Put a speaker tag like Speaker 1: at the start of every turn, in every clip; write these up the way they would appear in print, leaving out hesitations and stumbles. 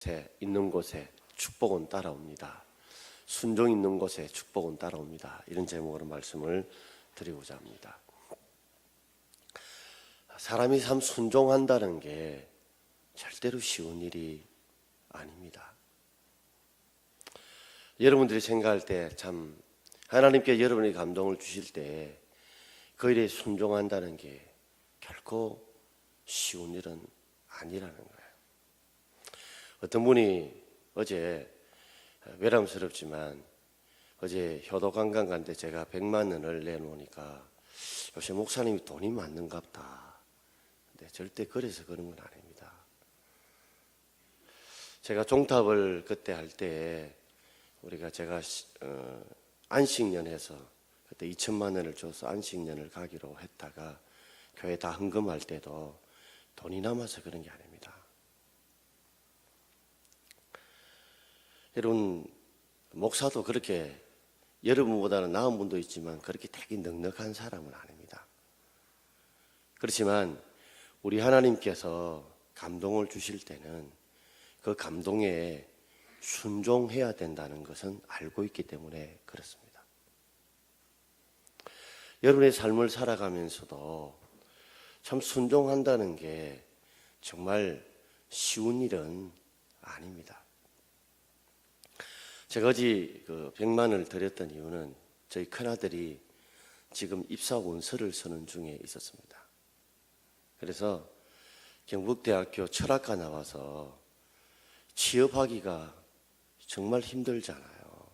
Speaker 1: 곁에 있는 곳에 축복은 따라옵니다. 순종 있는 곳에 축복은 따라옵니다. 이런 제목으로 말씀을 드리고자 합니다. 사람이 참 순종한다는 게 절대로 쉬운 일이 아닙니다. 여러분들이 생각할 때 참 하나님께 여러분이 감동을 주실 때 그 일에 순종한다는 게 결코 쉬운 일은 아니라는 거예요. 어떤 분이 어제 외람스럽지만 어제 효도관광 간데 제가 100만 원을 내놓으니까 요새 목사님이 돈이 많는갑다. 근데 절대 그래서 그런 건 아닙니다. 제가 종탑을 그때 할 때 제가 안식년해서 그때 2천만 원을 줘서 안식년을 가기로 했다가 교회 다 헌금할 때도 돈이 남아서 그런 게 아닙니다. 여러분, 목사도 그렇게 여러분보다는 나은 분도 있지만 그렇게 되게 넉넉한 사람은 아닙니다. 그렇지만 우리 하나님께서 감동을 주실 때는 그 감동에 순종해야 된다는 것은 알고 있기 때문에 그렇습니다. 여러분의 삶을 살아가면서도 참 순종한다는 게 정말 쉬운 일은 아닙니다. 제가 어제 100만 원을 드렸던 이유는 저희 큰아들이 지금 입사 원서를 쓰는 중에 있었습니다. 그래서 경북대학교 철학과 나와서 취업하기가 정말 힘들잖아요.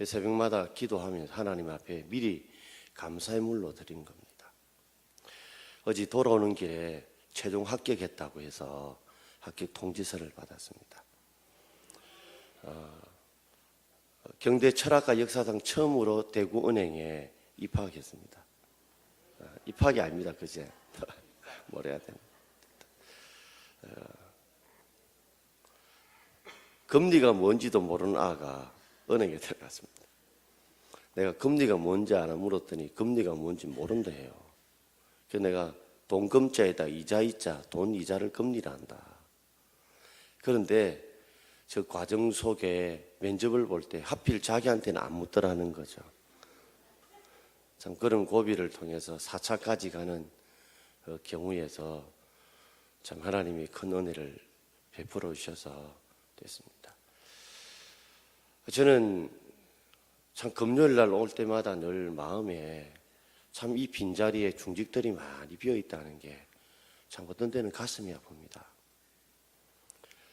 Speaker 1: 새벽마다 기도하면서 하나님 앞에 미리 감사의 물로 드린 겁니다. 어제 돌아오는 길에 최종 합격했다고 해서 합격 통지서를 받았습니다. 경대 철학과 역사상 처음으로 대구은행에 입학했습니다. 입학이 아닙니다. 그제 뭘 해야 되나. 금리가 뭔지도 모르는 아가 은행에 들어갔습니다. 내가 금리가 뭔지 알아 물었더니 금리가 뭔지 모른다 해요. 그래서 내가 돈금자에다 이자 돈 이자를 금리라 한다. 그런데 저 과정 속에 면접을 볼 때 하필 자기한테는 안 묻더라는 거죠. 참 그런 고비를 통해서 4차까지 가는 그 경우에서 참 하나님이 큰 은혜를 베풀어 주셔서 됐습니다. 저는 참 금요일 날 올 때마다 늘 마음에 참 이 빈자리에 중직들이 많이 비어 있다는 게 참 어떤 때는 가슴이 아픕니다.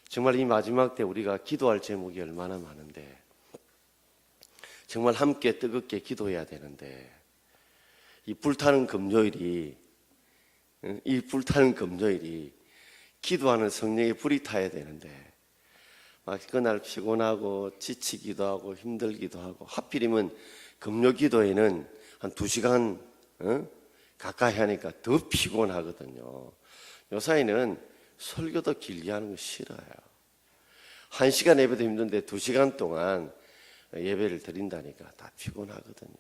Speaker 1: 정말 이 마지막 때 우리가 기도할 제목이 얼마나 많은데 정말 함께 뜨겁게 기도해야 되는데 이 불타는 금요일이 기도하는 성령의 불이 타야 되는데 막 그날 피곤하고 지치기도 하고 힘들기도 하고 하필이면 금요 기도에는 한 2시간 가까이 하니까 더 피곤하거든요. 요사이는 설교도 길게 하는 거 싫어요. 1시간 예배도 힘든데 2시간 동안 예배를 드린다니까 다 피곤하거든요.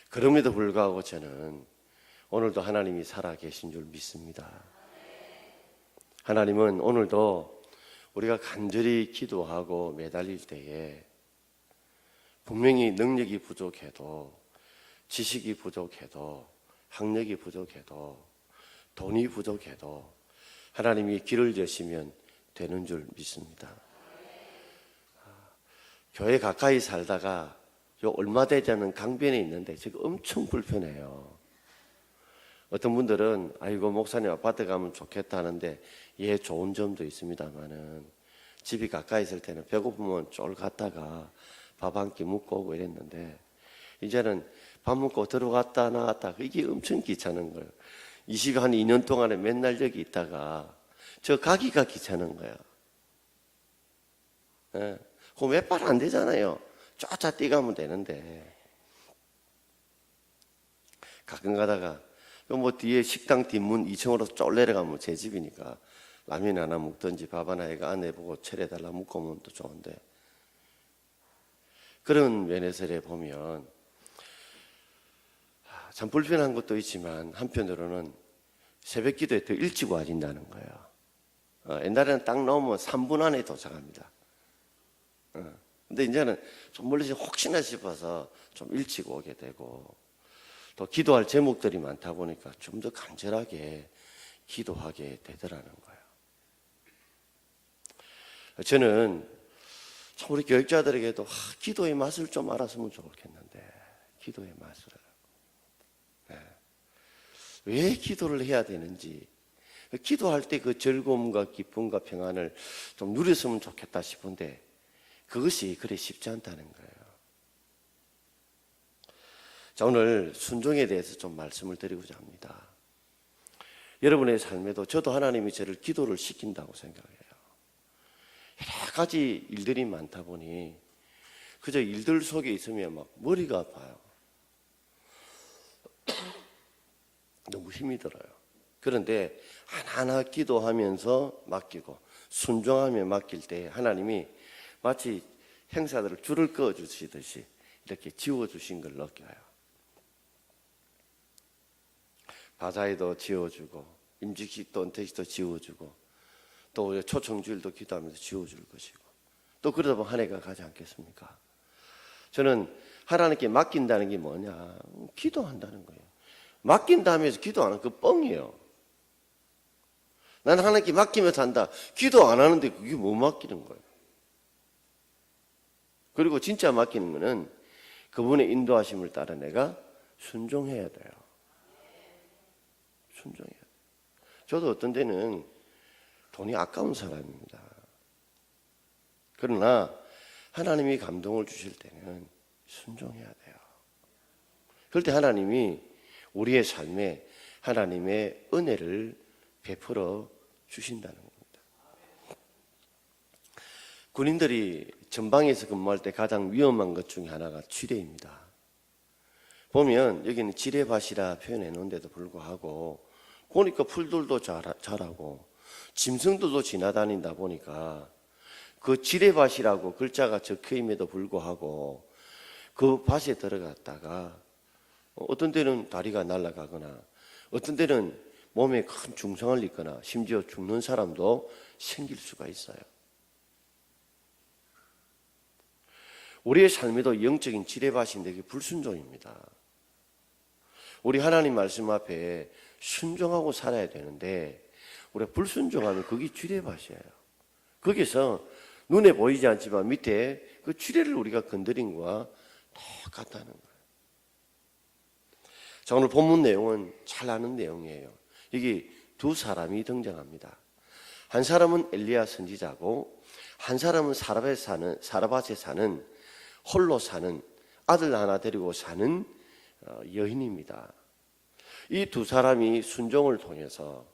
Speaker 1: 그럼에도 불구하고 저는 오늘도 하나님이 살아계신 줄 믿습니다. 하나님은 오늘도 우리가 간절히 기도하고 매달릴 때에 분명히 능력이 부족해도 지식이 부족해도 학력이 부족해도 돈이 부족해도 하나님이 길을 여시면 되는 줄 믿습니다. 교회 가까이 살다가 요 얼마 되지 않은 강변에 있는데 지금 엄청 불편해요. 어떤 분들은 아이고 목사님 아파트 가면 좋겠다 하는데 예 좋은 점도 있습니다만은 집이 가까이 있을 때는 배고프면 쫄 갔다가 밥 한 끼 먹고 오고 이랬는데 이제는 밥 먹고 들어갔다 나갔다 이게 엄청 귀찮은 거예요. 이 시간 2년 동안에 맨날 여기 있다가 저 가기가 귀찮은 거예요. 예. 그거 몇 발 안 되잖아요. 쫙쫙 뛰가면 되는데 가끔 가다가 뭐 뒤에 식당 뒷문 2층으로 쫄 내려가면 제 집이니까 라면 하나 먹든지 밥 하나 애가 안에 보고 차려달라 먹고 오면 또 좋은데 그런 면에서 보면 참 불편한 것도 있지만 한편으로는 새벽 기도에 더 일찍 와진다는 거예요. 옛날에는 딱 나오면 3분 안에 도착합니다. 근데 이제는 좀 멀리서 혹시나 싶어서 좀 일찍 오게 되고, 또 기도할 제목들이 많다 보니까 좀 더 간절하게 기도하게 되더라는 거예요. 저는 참 우리 교육자들에게도 기도의 맛을 좀 알았으면 좋겠는데, 기도의 맛을. 왜 기도를 해야 되는지, 기도할 때 그 즐거움과 기쁨과 평안을 좀 누렸으면 좋겠다 싶은데 그것이 그리 쉽지 않다는 거예요. 자, 오늘 순종에 대해서 좀 말씀을 드리고자 합니다. 여러분의 삶에도 저도 하나님이 저를 기도를 시킨다고 생각해요. 여러 가지 일들이 많다 보니 그저 일들 속에 있으면 막 머리가 아파요. 너무 힘이 들어요. 그런데 하나하나 기도하면서 맡기고 순종하며 맡길 때 하나님이 마치 행사들을 줄을 그어주시듯이 이렇게 지워주신 걸 느껴요. 바자회도 지워주고 임직식도 은퇴식도 지워주고 또 초청주일도 기도하면서 지워줄 것이고 또 그러다 보면 한 해가 가지 않겠습니까? 저는 하나님께 맡긴다는 게 뭐냐? 기도한다는 거예요. 맡긴다 하면서 기도 안 하는 그 뻥이에요. 나는 하나님께 맡기면서 한다. 기도 안 하는데 그게 뭐 맡기는 거예요? 그리고 진짜 맡기는 거는 그분의 인도하심을 따라 내가 순종해야 돼요. 순종해야 돼요. 저도 어떤 때는 돈이 아까운 사람입니다. 그러나 하나님이 감동을 주실 때는 순종해야 돼요. 그럴 때 하나님이 우리의 삶에 하나님의 은혜를 베풀어 주신다는 겁니다. 군인들이 전방에서 근무할 때 가장 위험한 것 중에 하나가 지뢰입니다. 보면 여기는 지뢰밭이라 표현해 놓은데도 불구하고 보니까 풀들도 자라고 짐승들도 지나다닌다 보니까 그 지뢰밭이라고 글자가 적혀임에도 불구하고 그 밭에 들어갔다가 어떤 때는 다리가 날아가거나 어떤 때는 몸에 큰 중상을 입거나 심지어 죽는 사람도 생길 수가 있어요. 우리의 삶에도 영적인 지뢰밭인데 그게 불순종입니다. 우리 하나님 말씀 앞에 순종하고 살아야 되는데 우리가 불순종하면 그게 지뢰밭이에요. 거기서 눈에 보이지 않지만 밑에 그 지뢰를 우리가 건드린 거와 똑같다는 거예요. 자, 오늘 본문 내용은 잘 아는 내용이에요. 여기 두 사람이 등장합니다. 한 사람은 엘리야 선지자고 한 사람은 사르밧에 사는 홀로 사는 아들 하나 데리고 사는 여인입니다. 이 두 사람이 순종을 통해서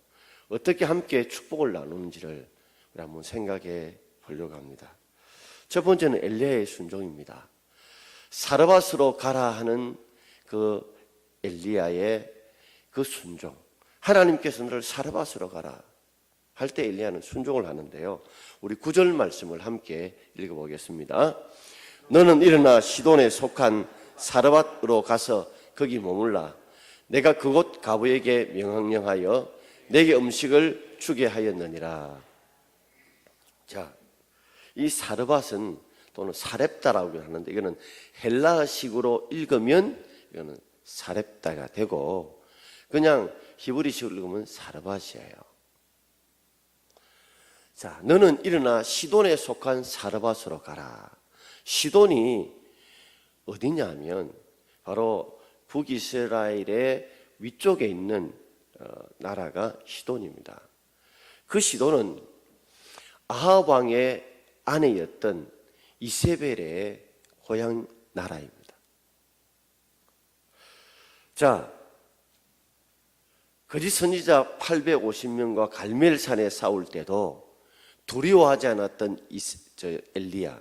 Speaker 1: 어떻게 함께 축복을 나누는지를 우리 한번 생각해 보려고 합니다. 첫 번째는 엘리야의 순종입니다. 사르밧으로 가라 하는 그 엘리야의 그 순종. 하나님께서 너를 사르밧으로 가라 할 때 엘리야는 순종을 하는데요. 우리 9절 말씀을 함께 읽어보겠습니다. 너는 일어나 시돈에 속한 사르밧으로 가서 거기 머물라. 내가 그곳 가부에게 명령하여 내게 음식을 주게 하였느니라. 자, 이 사르밧은 또는 사렙다라고 하는데 이거는 헬라식으로 읽으면 이거는 사렙다가 되고 그냥 히브리식으로 읽으면 사르밧이에요. 자, 너는 일어나 시돈에 속한 사르밧으로 가라. 시돈이 어디냐면 바로 북이스라엘의 위쪽에 있는 나라가 시돈입니다. 그 시돈은 아합 왕의 아내였던 이세벨의 고향 나라입니다. 자, 거짓 선지자 850명과 갈멜산에 싸울 때도 두려워하지 않았던 엘리야.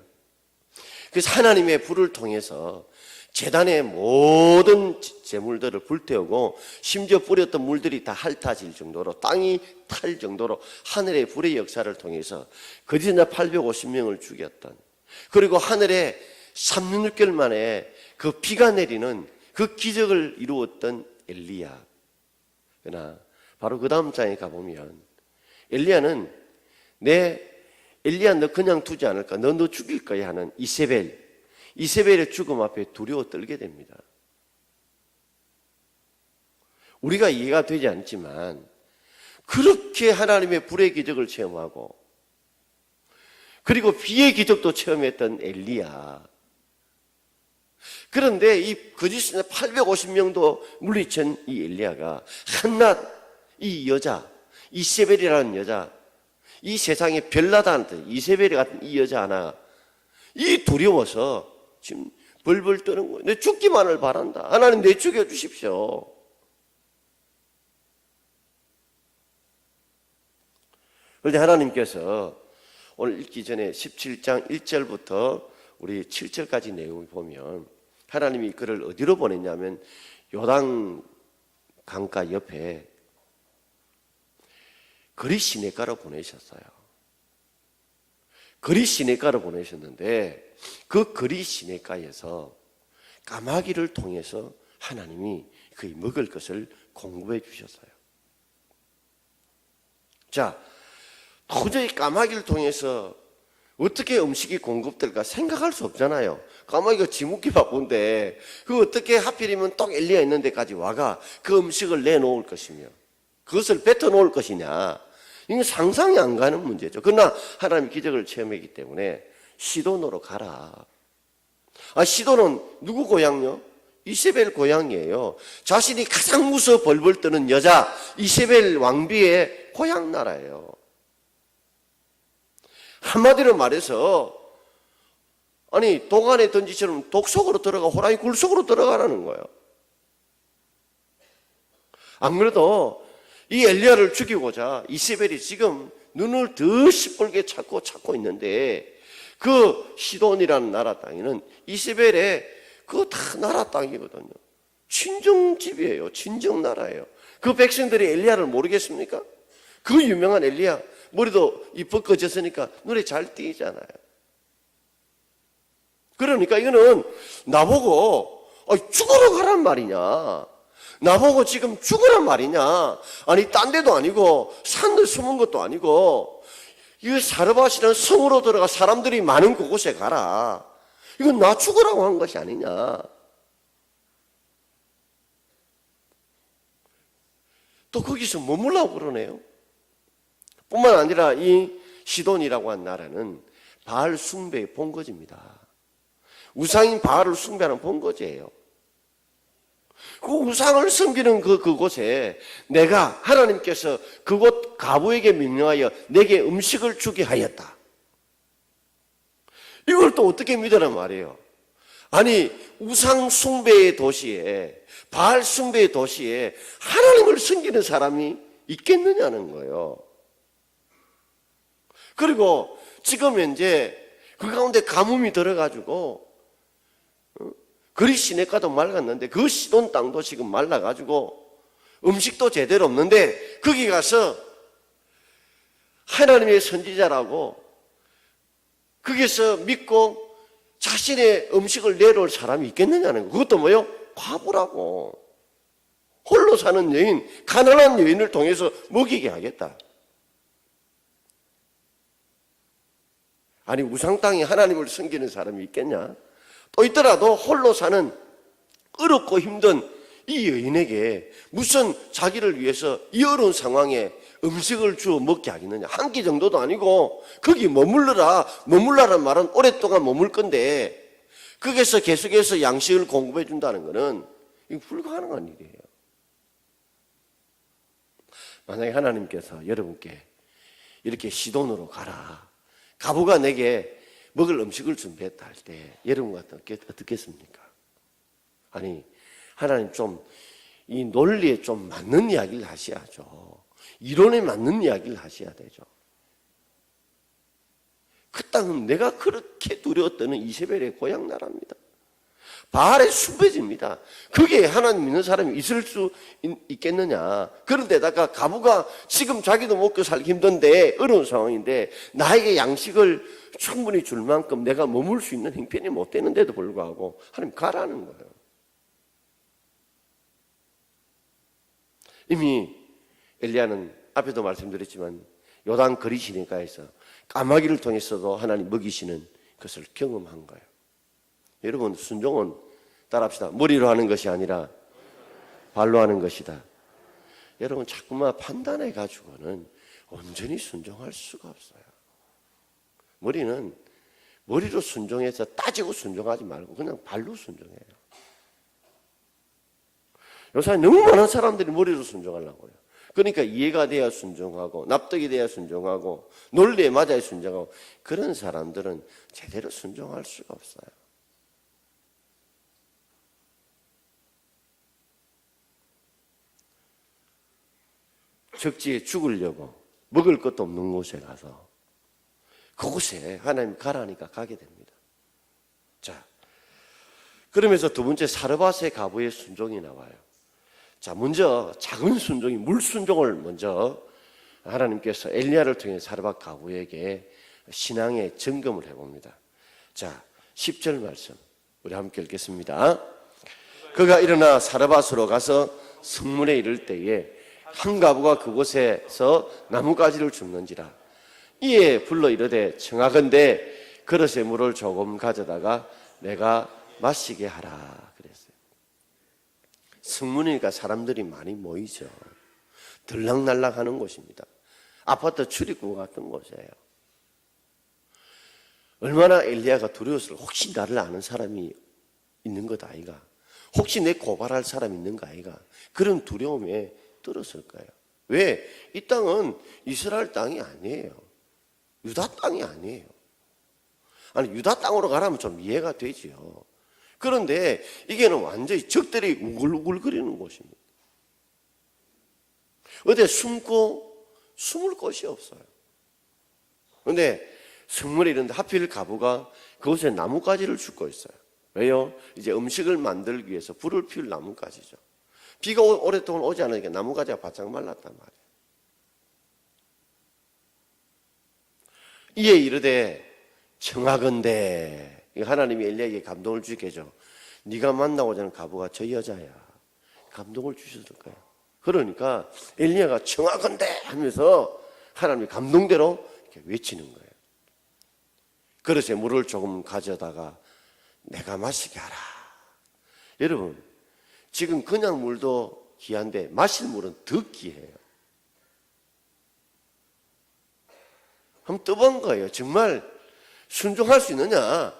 Speaker 1: 그래서 하나님의 불을 통해서 제단의 모든 제물들을 불태우고 심지어 뿌렸던 물들이 다 핥아질 정도로 땅이 탈 정도로 하늘의 불의 역사를 통해서 거짓 선지자 850명을 죽였던 그리고 하늘에 3년 6개월 만에 그 비가 내리는 그 기적을 이루었던 엘리야. 그러나 바로 그 다음 장에 가보면 엘리야는 내 엘리야 너 그냥 두지 않을까? 너 죽일 거야 하는 이세벨의 죽음 앞에 두려워 떨게 됩니다. 우리가 이해가 되지 않지만 그렇게 하나님의 불의 기적을 체험하고 그리고 비의 기적도 체험했던 엘리야. 그런데 이 거짓신 850명도 물리친 이 엘리야가 한낮 이 여자 이세벨이라는 여자, 이 세상에 별나다한테 이세벨 같은 이 여자 하나 이 두려워서 지금 벌벌 떠는 거예요. 내 죽기만을 바란다. 하나님 내 죽여주십시오. 그런데 하나님께서 오늘 읽기 전에 17장 1절부터 우리 7절까지 내용을 보면 하나님이 그를 어디로 보냈냐면 요단 강가 옆에 거리 시내가로 보내셨어요. 거리 시내가로 보내셨는데 그 거리 시내가에서 까마귀를 통해서 하나님이 그의 먹을 것을 공급해 주셨어요. 자, 도저히 까마귀를 통해서 어떻게 음식이 공급될까 생각할 수 없잖아요. 까마귀가 지묵기 바쁜데 그 어떻게 하필이면 딱 엘리야 있는 데까지 와가 그 음식을 내놓을 것이며 그것을 뱉어 놓을 것이냐, 이건 상상이 안 가는 문제죠. 그러나 하나님이 기적을 체험했기 때문에 시돈으로 가라. 시돈은 누구 고향요? 이세벨 고향이에요. 자신이 가장 무서워 벌벌 떠는 여자 이세벨 왕비의 고향 나라예요. 한마디로 말해서 독안에 던지처럼 독 속으로 들어가 호랑이 굴 속으로 들어가라는 거예요. 안 그래도 이 엘리야를 죽이고자 이세벨이 지금 눈을 더 시뻘게 찾고 있는데 그 시돈이라는 나라 땅에는 이세벨의 그 다 나라 땅이거든요. 친정집이에요. 친정나라예요. 그 백성들이 엘리야를 모르겠습니까? 그 유명한 엘리야 머리도 벗겨졌으니까 눈에 잘 띄잖아요. 그러니까 이거는 나보고 죽으러 가란 말이냐, 나보고 지금 죽으란 말이냐, 딴 데도 아니고 산들 숨은 것도 아니고 이 사르밧이라는 성으로 들어가 사람들이 많은 그곳에 가라. 이건 나 죽으라고 한 것이 아니냐. 또 거기서 머물라고 그러네요. 뿐만 아니라 이 시돈이라고 한 나라는 바알 숭배의 본거지입니다. 우상인 바알을 숭배하는 본거지예요. 그 우상을 섬기는 그곳에 내가 하나님께서 그곳 가부에게 명령하여 내게 음식을 주게 하였다. 이걸 또 어떻게 믿으란 말이에요? 우상 숭배의 도시에, 바알 숭배의 도시에 하나님을 섬기는 사람이 있겠느냐는 거예요. 그리고 지금 현재 그 가운데 가뭄이 들어가지고 그리 시내가도 맑았는데 그 시돈 땅도 지금 말라가지고 음식도 제대로 없는데 거기 가서 하나님의 선지자라고 거기서 믿고 자신의 음식을 내놓을 사람이 있겠느냐는 거. 그것도 뭐요? 과부라고. 홀로 사는 여인, 가난한 여인을 통해서 먹이게 하겠다. 우상 땅에 하나님을 섬기는 사람이 있겠냐? 또 있더라도 홀로 사는 어렵고 힘든 이 여인에게 무슨 자기를 위해서 이 어려운 상황에 음식을 주어 먹게 하겠느냐? 한 끼 정도도 아니고 거기 머물라는 말은 오랫동안 머물 건데 거기서 계속해서 양식을 공급해 준다는 것은 이거 불가능한 일이에요. 만약에 하나님께서 여러분께 이렇게 시돈으로 가라, 가부가 내게 먹을 음식을 준비했다 할 때 여러분 어떻겠습니까? 하나님 좀 이 논리에 좀 맞는 이야기를 하셔야죠. 이론에 맞는 이야기를 하셔야 되죠. 그 땅은 내가 그렇게 두려웠던 이세벨의 고향 나라입니다. 바알의 숭배지입니다. 거기에 하나님 믿는 사람이 있을 수 있겠느냐. 그런데다가 가부가 지금 자기도 먹고 살기 힘든데 어려운 상황인데 나에게 양식을 충분히 줄 만큼 내가 머물 수 있는 형편이 못 되는데도 불구하고 하나님 가라는 거예요. 이미 엘리야는 앞에도 말씀드렸지만 요단 거리시니까에서 까마귀를 통해서도 하나님 먹이시는 것을 경험한 거예요. 여러분, 순종은 따라합시다. 머리로 하는 것이 아니라 발로 하는 것이다. 여러분, 자꾸만 판단해 가지고는 온전히 순종할 수가 없어요. 머리로 순종해서 따지고 순종하지 말고 그냥 발로 순종해요. 요새 너무 많은 사람들이 머리로 순종하려고 해요. 그러니까 이해가 돼야 순종하고 납득이 돼야 순종하고 논리에 맞아야 순종하고, 그런 사람들은 제대로 순종할 수가 없어요. 적지에 죽으려고 먹을 것도 없는 곳에 가서 그곳에 하나님 가라니까 가게 됩니다. 자, 그러면서 두 번째 사르밧의 가부의 순종이 나와요. 자, 먼저 작은 순종이 물순종을 먼저 하나님께서 엘리야를 통해 사르밧 가부에게 신앙의 점검을 해봅니다. 자, 10절 말씀 우리 함께 읽겠습니다. 그가 일어나 사르밧으로 가서 성문에 이를 때에 한 가부가 그곳에서 나뭇가지를 줍는지라. 이에 불러 이르되 청하건대 그릇에 물을 조금 가져다가 내가 마시게 하라 그랬어요. 성문이니까 사람들이 많이 모이죠. 들락날락하는 곳입니다. 아파트 출입구 같은 곳이에요. 얼마나 엘리야가 두려웠을까. 혹시 나를 아는 사람이 있는 것 아이가, 혹시 내 고발할 사람이 있는 거 아이가, 그런 두려움에 떨었을 거예요. 왜? 이 땅은 이스라엘 땅이 아니에요. 유다 땅이 아니에요. 아니, 유다 땅으로 가라면 좀 이해가 되지요. 그런데 이게는 완전히 적들이 우글우글거리는 곳입니다. 어디 숨고 숨을 곳이 없어요. 그런데 성문에 이런데 하필 가부가 그곳에 나뭇가지를 줍고 있어요. 왜요? 이제 음식을 만들기 위해서 불을 피울 나뭇가지죠. 비가 오랫동안 오지 않으니까 나뭇가지가 바짝 말랐단 말이에요. 이에 이르되 청하건대, 하나님이 엘리야에게 감동을 주게 죠. 네가 만나고자 하는 가부가 저 여자야. 감동을 주셨을 거예요. 그러니까 엘리야가 청하건대 하면서 하나님의 감동대로 이렇게 외치는 거예요. 그릇에 물을 조금 가져다가 내가 마시게 하라. 여러분, 지금 그냥 물도 귀한데 마실 물은 더 귀해요. 한번 떠본 거예요. 정말 순종할 수 있느냐?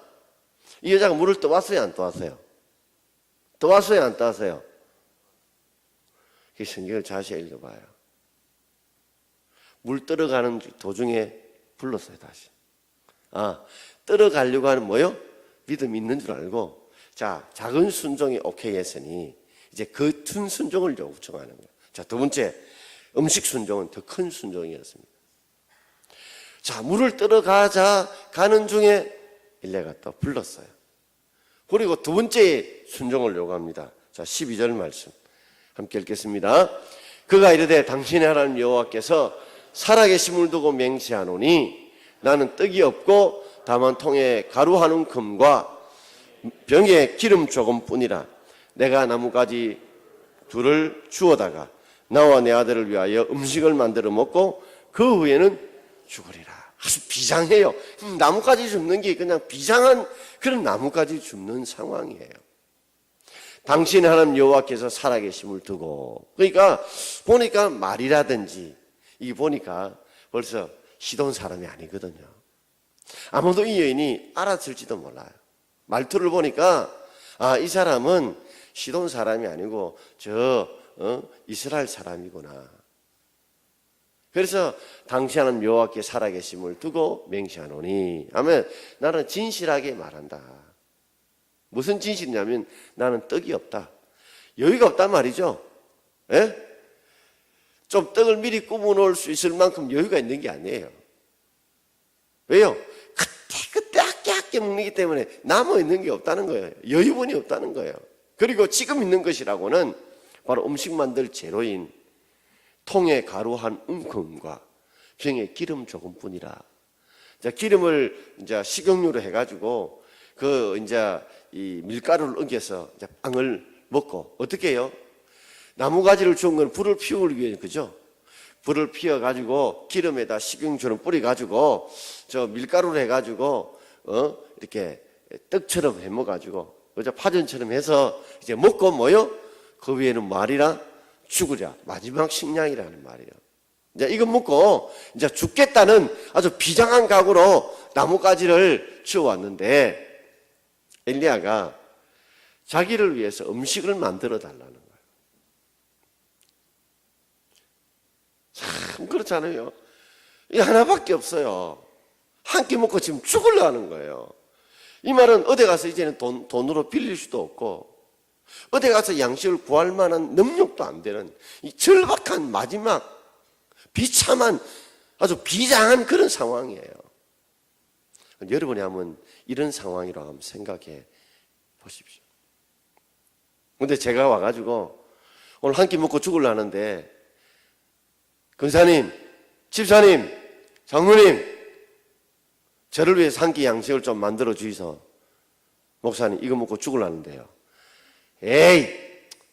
Speaker 1: 이 여자가 물을 떠왔어요, 안 떠왔어요? 떠왔어요, 안 떠왔어요? 이 성경을 자세히 읽어봐요. 물 떨어가는 도중에 불렀어요, 다시. 떨어가려고 하는 뭐요? 믿음이 있는 줄 알고, 자, 작은 순종이 오케이 했으니 이제 그 큰 순종을 요청하는 거예요. 자, 두 번째, 음식 순종은 더 큰 순종이었습니다. 자, 물을 떨어가자 가는 중에 엘리야가 또 불렀어요. 그리고 두 번째 순종을 요구합니다. 자, 12절 말씀 함께 읽겠습니다. 그가 이르되 당신의 하나님 여호와께서 살아계심을 두고 맹세하노니 나는 떡이 없고 다만 통에 가루 한 움큼과 병에 기름 조금뿐이라. 내가 나뭇가지 둘을 주워다가 나와 내 아들을 위하여 음식을 만들어 먹고 그 후에는 죽으리라. 아주 비장해요. 나뭇가지 줍는 게 그냥 비장한 그런 나뭇가지 줍는 상황이에요. 당신의 하나님 여호와께서 살아계심을 두고, 그러니까 보니까 말이라든지 이게 보니까 벌써 시돈 사람이 아니거든요. 아무도 이 여인이 알아들지도 몰라요. 말투를 보니까 이 사람은 시돈 사람이 아니고 이스라엘 사람이구나. 그래서 당시 하나님 여호와께 살아계심을 두고 맹세하노니, 아멘. 나는 진실하게 말한다. 무슨 진실이냐면 나는 떡이 없다. 여유가 없단 말이죠. 예? 좀 떡을 미리 구워 놓을 수 있을 만큼 여유가 있는 게 아니에요. 왜요? 그때 아껴 먹기 때문에 남아 있는 게 없다는 거예요. 여유분이 없다는 거예요. 그리고 지금 있는 것이라고는 바로 음식 만들 재료인 통에 가루 한 움큼과 병에 기름 조금뿐이라. 자, 기름을 이제 식용유로 해가지고 이 밀가루를 얹어서 이제 빵을 먹고, 어떻게 해요? 나뭇가지를 주운 건 불을 피우기 위해, 그죠? 불을 피워가지고 기름에다 식용유를 뿌려가지고 저 밀가루를 해가지고 이렇게 떡처럼 해먹어가지고 그저 파전처럼 해서 이제 먹고 뭐요? 그 위에는 말이라 죽으랴. 마지막 식량이라는 말이에요. 이제 이거 먹고 이제 죽겠다는 아주 비장한 각오로 나뭇가지를 치워왔는데 엘리야가 자기를 위해서 음식을 만들어 달라는 거예요. 참 그렇잖아요. 이 하나밖에 없어요. 한 끼 먹고 지금 죽으려 하는 거예요. 이 말은 어디 가서 이제는 돈으로 빌릴 수도 없고 어디 가서 양식을 구할 만한 능력도 안 되는 이 절박한 마지막 비참한 아주 비장한 그런 상황이에요. 여러분이 한번 이런 상황이라고 한번 생각해 보십시오. 근데 제가 와가지고 오늘 한 끼 먹고 죽으려 하는데 근사님, 집사님, 장로님 저를 위해서 한 끼 양식을 좀 만들어 주이소. 목사님 이거 먹고 죽으려 하는데요. 에이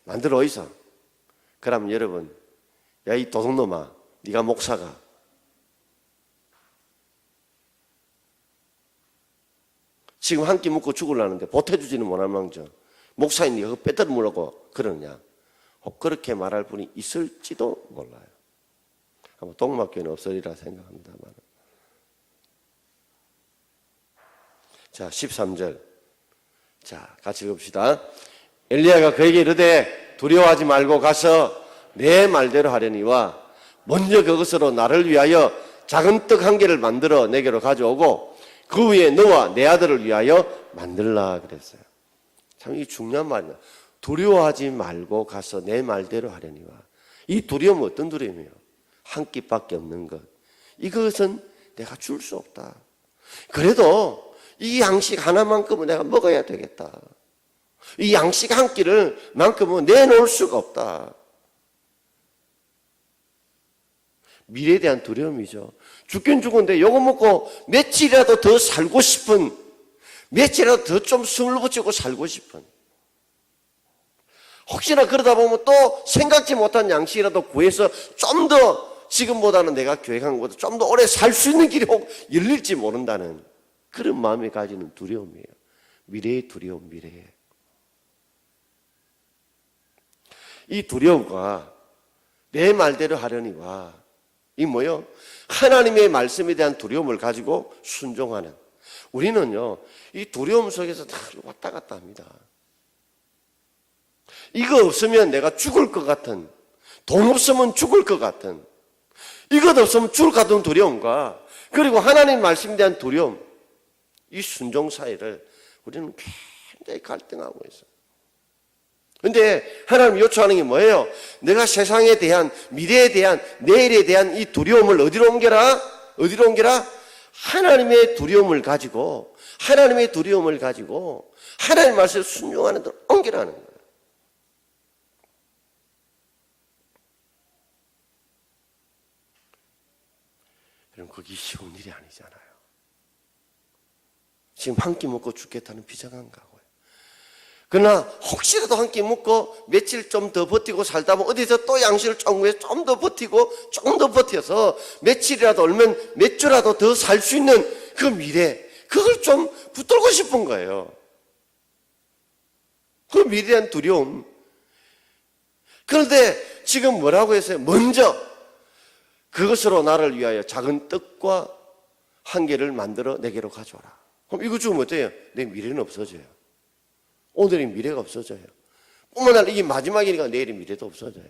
Speaker 1: 만들어 어이소. 그럼 여러분 야 이 도둑놈아 네가 목사가 지금 한 끼 먹고 죽으려는데 보태주지는 못할 망정 목사인 네가 빼들어 물라고 그러느냐. 그렇게 말할 분이 있을지도 몰라요. 아마 동막교회는 없으리라 생각합니다만. 자 13절 자 같이 읽읍시다. 엘리야가 그에게 이르되 두려워하지 말고 가서 내 말대로 하려니와 먼저 그것으로 나를 위하여 작은 떡 한 개를 만들어 내게로 가져오고 그 위에 너와 내 아들을 위하여 만들라 그랬어요. 참 이게 중요한 말이야. 두려워하지 말고 가서 내 말대로 하려니와. 이 두려움은 어떤 두려움이에요? 한 끼밖에 없는 것. 이것은 내가 줄 수 없다. 그래도 이 양식 하나만큼은 내가 먹어야 되겠다. 이 양식 한 끼를 만큼은 내놓을 수가 없다. 미래에 대한 두려움이죠. 죽긴 죽은데 요거 먹고 며칠이라도 더 살고 싶은, 며칠이라도 더 좀 숨을 붙이고 살고 싶은. 혹시나 그러다 보면 또 생각지 못한 양식이라도 구해서 좀 더 지금보다는 내가 계획한 것보다 좀 더 오래 살 수 있는 길이 열릴지 모른다는 그런 마음이 가지는 두려움이에요. 미래의 두려움, 미래에. 이 두려움과 내 말대로 하려니와 이 뭐요? 하나님의 말씀에 대한 두려움을 가지고 순종하는. 우리는요, 이 두려움 속에서 다 왔다 갔다 합니다. 이거 없으면 내가 죽을 것 같은, 돈 없으면 죽을 것 같은, 이것 없으면 죽을 것 같은 두려움과 그리고 하나님 말씀에 대한 두려움, 이 순종 사이를 우리는 굉장히 갈등하고 있어요. 근데 하나님 요청하는 게 뭐예요? 내가 세상에 대한, 미래에 대한, 내일에 대한 이 두려움을 어디로 옮겨라? 어디로 옮겨라? 하나님의 두려움을 가지고, 하나님의 두려움을 가지고 하나님 말씀에 순종하는 데로 옮겨라는 거예요. 여러분, 그게 쉬운 일이 아니잖아요. 지금 한 끼 먹고 죽겠다는 비장한 각오예요. 그러나 혹시라도 한 끼 먹고 며칠 좀 더 버티고 살다 보면 어디서 또 양식을 청구해서 좀 더 버티고 좀 더 버텨서 며칠이라도 얼면 몇 주라도 더 살 수 있는 그 미래, 그걸 좀 붙들고 싶은 거예요. 그 미래에 대한 두려움. 그런데 지금 뭐라고 했어요? 먼저 그것으로 나를 위하여 작은 떡과 한 개를 만들어 내게로 가져와라. 그럼 이거 주면 어때요? 내 미래는 없어져요. 오늘의 미래가 없어져요. 뿐만 아니라 이게 마지막이니까 내일의 미래도 없어져요.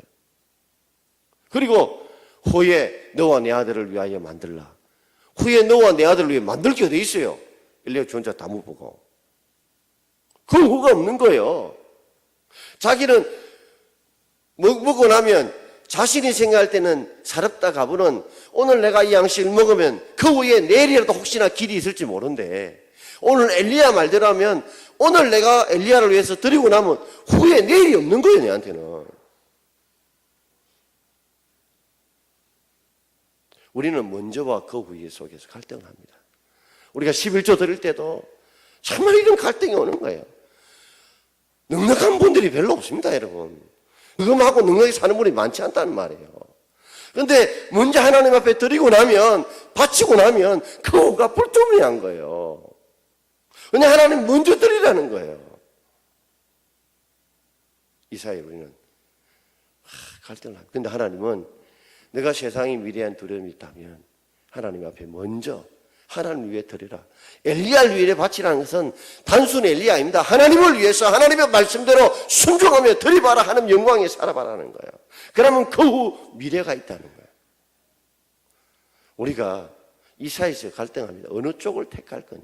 Speaker 1: 그리고 후에 너와 내 아들을 위하여 만들라. 후에 너와 내 아들을 위해 만들 게 어디 있어요? 엘리야 주원자 다 못 보고. 그 후가 없는 거예요. 자기는 먹고 나면 자신이 생각할 때는 살았다 가보는 오늘 내가 이 양식을 먹으면 그 후에 내일이라도 혹시나 길이 있을지 모른대. 오늘 엘리야 말대로 하면 오늘 내가 엘리야를 위해서 드리고 나면 후에 내일이 없는 거예요, 내한테는. 우리는 먼저와 그 후에 속에서 갈등을 합니다. 우리가 11조 드릴 때도 정말 이런 갈등이 오는 거예요. 넉넉한 분들이 별로 없습니다, 여러분. 그거하고 넉넉히 사는 분이 많지 않다는 말이에요. 근데 먼저 하나님 앞에 드리고 나면, 바치고 나면 그 호가 불투명한 거예요. 그냥 하나님 먼저 드리라는 거예요. 이 사이에 우리는 갈등을 합니다. 근데 하나님은 내가 세상에 미래한 두려움이 있다면 하나님 앞에 먼저 하나님 위해 드리라. 엘리야를 위해 바치라는 것은 단순 엘리야입니다. 하나님을 위해서 하나님의 말씀대로 순종하며 드리봐라 하는 영광에 살아봐라는 거예요. 그러면 그 후 미래가 있다는 거예요. 우리가 이 사이에서 갈등합니다. 어느 쪽을 택할 거냐.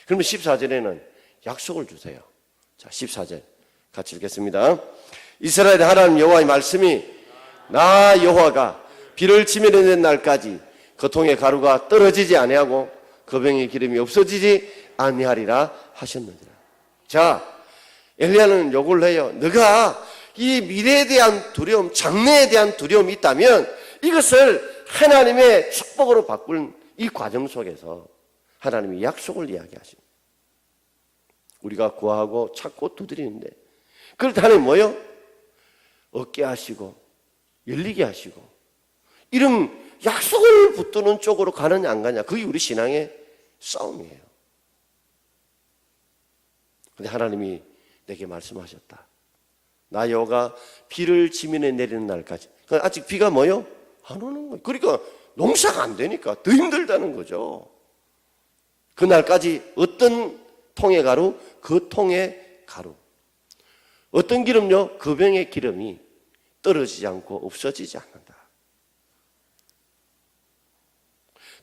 Speaker 1: 그러면 14절에는 약속을 주세요. 자, 14절 같이 읽겠습니다. 이스라엘의 하나님 여호와의 말씀이 나 여호와가 비를 치밀어낸 날까지 그 통에 가루가 떨어지지 아니하고 그 병에 기름이 없어지지 아니하리라 하셨느니라. 자, 엘리야는 요구를 해요. 너가 이 미래에 대한 두려움, 장래에 대한 두려움이 있다면 이것을 하나님의 축복으로 바꾸는 이 과정 속에서 하나님이 약속을 이야기하십니다. 우리가 구하고 찾고 두드리는데 그럴 때 하나님 뭐요? 얻게 하시고 열리게 하시고 이런 약속을 붙드는 쪽으로 가느냐 안 가냐, 그게 우리 신앙의 싸움이에요. 근데 하나님이 내게 말씀하셨다. 나 여호와가 비를 지면에 내리는 날까지. 아직 비가 뭐요? 안 오는 거예요. 그러니까 농사가 안 되니까 더 힘들다는 거죠. 그날까지 어떤 통의 가루? 그 통의 가루. 어떤 기름요? 그 병의 기름이 떨어지지 않고 없어지지 않는다.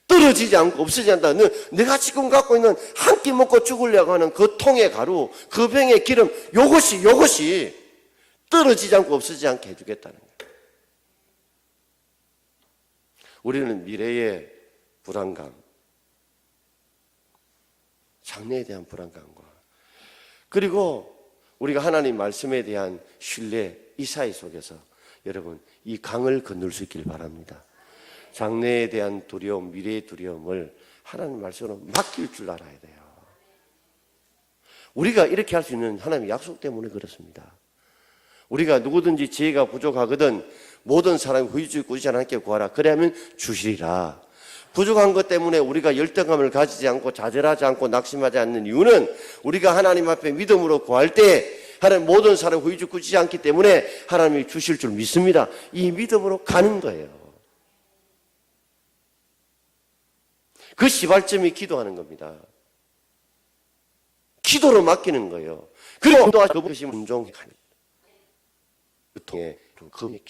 Speaker 1: 떨어지지 않고 없어지지 않는다. 내가 지금 갖고 있는 한 끼 먹고 죽으려고 하는 그 통의 가루, 그 병의 기름, 요것이 떨어지지 않고 없어지지 않게 해주겠다는 거예요. 우리는 미래의 불안감, 장래에 대한 불안감과 그리고 우리가 하나님 말씀에 대한 신뢰, 이 사이 속에서 여러분 이 강을 건널 수 있길 바랍니다. 장래에 대한 두려움, 미래의 두려움을 하나님 말씀으로 맡길 줄 알아야 돼요. 우리가 이렇게 할 수 있는 하나님의 약속 때문에 그렇습니다. 우리가 누구든지 지혜가 부족하거든 모든 사람이 후유증 꾸지지 않게 구하라. 그래야면 주시리라. 부족한 것 때문에 우리가 열등감을 가지지 않고 좌절하지 않고 낙심하지 않는 이유는 우리가 하나님 앞에 믿음으로 구할 때 하나님 모든 사람이 후유증 꾸지지 않기 때문에 하나님이 주실 줄 믿습니다. 이 믿음으로 가는 거예요. 그 시발점이 기도하는 겁니다. 기도로 맡기는 거예요. 그리고 그것이 운종해 가는 거예요. 그 통에 금이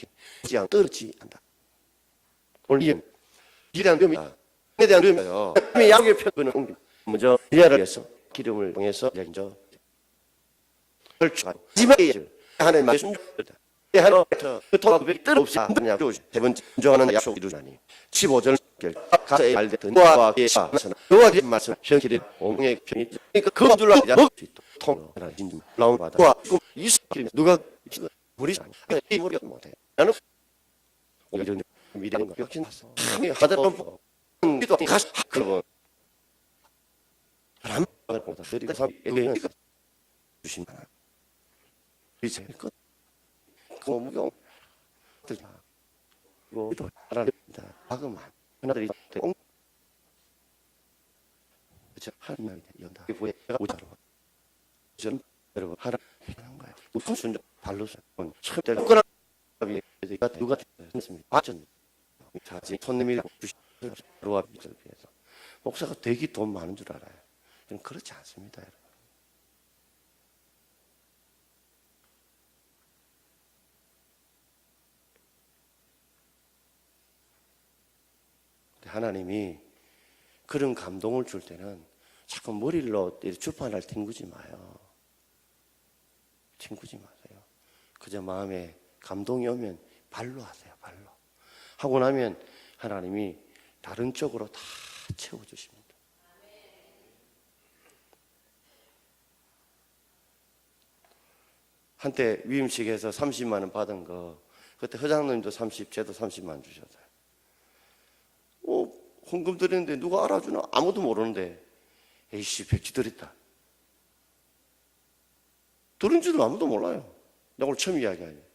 Speaker 1: 떨어지지 않는다. 오늘 이에 대한 두려움이다. 에 대한 두려움이에요. 양의 표현은 먼저 이해를 위해서 기름을 통해서 먼저 설치하고 마지막에 하나님 말씀 하나 그 통과 고백이 뜻 없이 안되냐. 세 번째 인정하는 약속 이루자니 15절 가서의 말대던 너와 계시나 너와 계신 말씀 현실의 옹의 편이 그러니까 그 줄로 하자 통로 진주 라운 받아 이스킬 누가 우리 이 우리가 못해. 나는 오히려 미래는 벽신 하더라도 기도 가서 그거 사람을 보다 드리고 사람에게 주신 이제 그 무경 들자 이거 알아냅니다. 박음만 하나들이 그렇죠. 하나님이 연다. 이게 오자로 전 여러분 하나 하는 거예요. 무슨 순종 발로서 절대로 그거나 누가 했습니다. 아전 자지 손님이 주시로와 빛을 위해서 목사가 되게 돈 많은 줄 알아요. 저는 그렇지 않습니다, 여러분. 하나님이 그런 감동을 줄 때는 자꾸 머리로 주판을 튕구지 마요. 튕구지 마세요. 그저 마음에 감동이 오면 발로 하세요. 발로. 하고 나면 하나님이 다른 쪽으로 다 채워주십니다. 한때 위임식에서 30만 원 받은 거 그때 회장님도 30, 쟤도 30만 원 주셨어요. 헌금 드리는데 누가 알아주나? 아무도 모르는데 에이씨 백지 드렸다. 들은 줄은 아무도 몰라요. 내가 오늘 처음 이야기하냐.